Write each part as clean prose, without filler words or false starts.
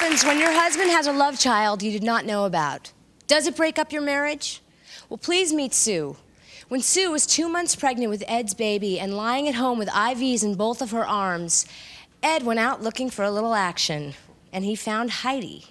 happens when your husband has a love child you did not know about? Does it break up your marriage? Well, please meet Sue. When Sue was 2 months pregnant with Ed's baby and lying at home with IVs in both of her arms, Ed went out looking for a little action, and he found Heidi.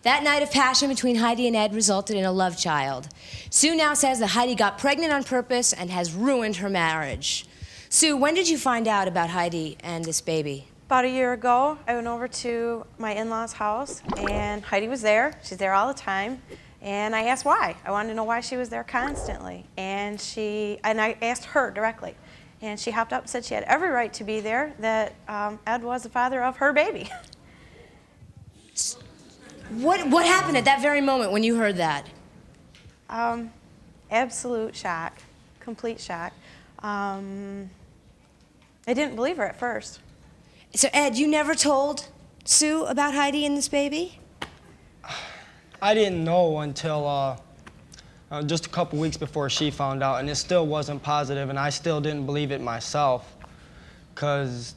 That night of passion between Heidi and Ed resulted in a love child. Sue now says that Heidi got pregnant on purpose and has ruined her marriage. Sue, when did you find out about Heidi and this baby? About a year ago, I went over to my in-laws' house, and Heidi was there. She's there all the time. And I asked why. I wanted to know why she was there constantly. And I asked her directly. And she hopped up and said she had every right to be there, that Ed was the father of her baby. What happened at that very moment when you heard that? Absolute shock, complete shock. I didn't believe her at first. So, Ed, you never told Sue about Heidi and this baby? I didn't know until just a couple weeks before she found out, and it still wasn't positive, and I still didn't believe it myself, because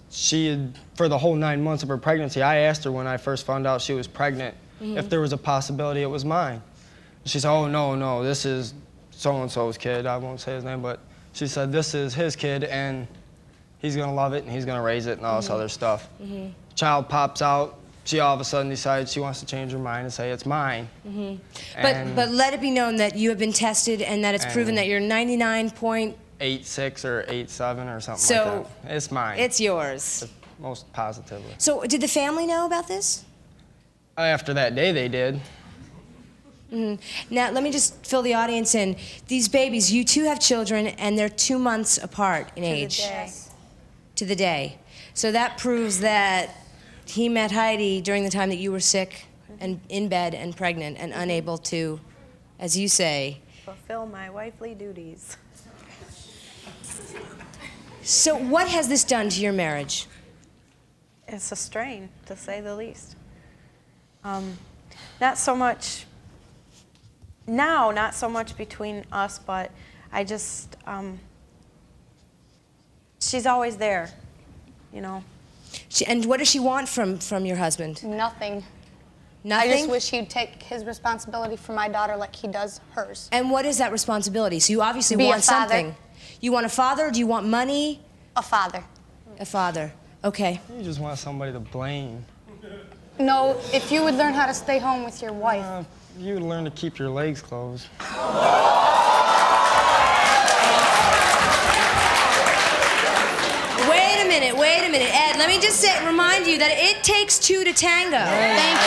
for the whole 9 months of her pregnancy, I asked her when I first found out she was pregnant if there was a possibility it was mine. She said, oh, no, this is so-and-so's kid. I won't say his name, but she said, this is his kid, and he's gonna love it, and he's gonna raise it, and all this other stuff. Child pops out. She all of a sudden decides she wants to change her mind and say it's mine. But let it be known that you have been tested and that it's proven that you're 99.86 or 87 or something like that. It's mine. It's yours. Most positively. So did the family know about this? After that day, they did. Now, let me just fill the audience in. These babies, you two have children, and they're 2 months apart in age. To the day. So that proves that he met Heidi during the time that you were sick and in bed and pregnant and unable to, as you say, fulfill my wifely duties. So what has this done to your marriage? It's a strain, to say the least. Not so much between us, but I just, she's always there, you know. And what does she want from your husband? Nothing. Nothing? I just wish he'd take his responsibility for my daughter like he does hers. And what is that responsibility? So you obviously Be a want father. something. You want a father, or do you want money? A father. A father. Okay. You just want somebody to blame. No, if you would learn how to stay home with your wife. You would learn to keep your legs closed. Wait a minute. Ed, let me just remind you that it takes two to tango. Thank you.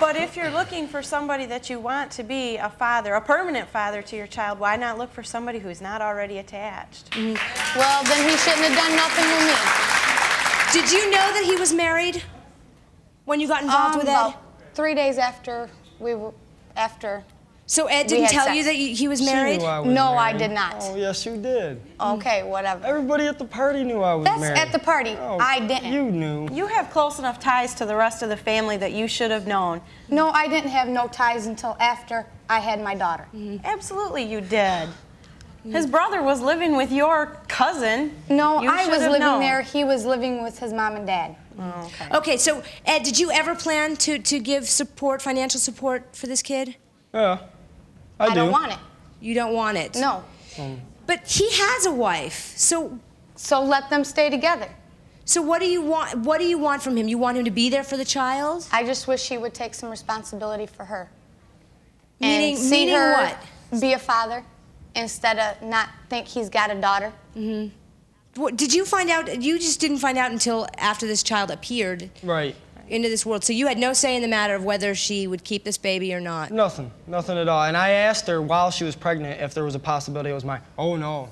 But if you're looking for somebody that you want to be a father, a permanent father to your child, why not look for somebody who's not already attached? Well, then he shouldn't have done nothing with me. Did you know that he was married when you got involved with Ed? About 3 days after So Ed we didn't had tell sex. you that he was She married? knew I was No, I married. did not. Oh, yes, you did. Okay, whatever. Everybody at the party knew I was That's married. at the party. Oh, I didn't. You knew. You have close enough ties to the rest of the family that you should have known. No, I didn't have no ties until after I had my daughter. Absolutely you did. His brother was living with your cousin. No, You I should was have living known. there. He was living with his mom and dad. Oh, okay. Okay, so Ed, did you ever plan to give financial support for this kid? Yeah, I do. don't want it. You don't want it? No. But he has a wife, so let them stay together. what do you want? What do you want from him? You want him to be there for the child? I just wish he would take some responsibility for her. Meaning- and see meaning her what? Be a father instead of not think he's got a daughter. What, did you find out? You just didn't find out until after this child appeared Right. into this world. So you had no say in the matter of whether she would keep this baby or not. Nothing at all. And I asked her while she was pregnant if there was a possibility it was mine. Oh, no.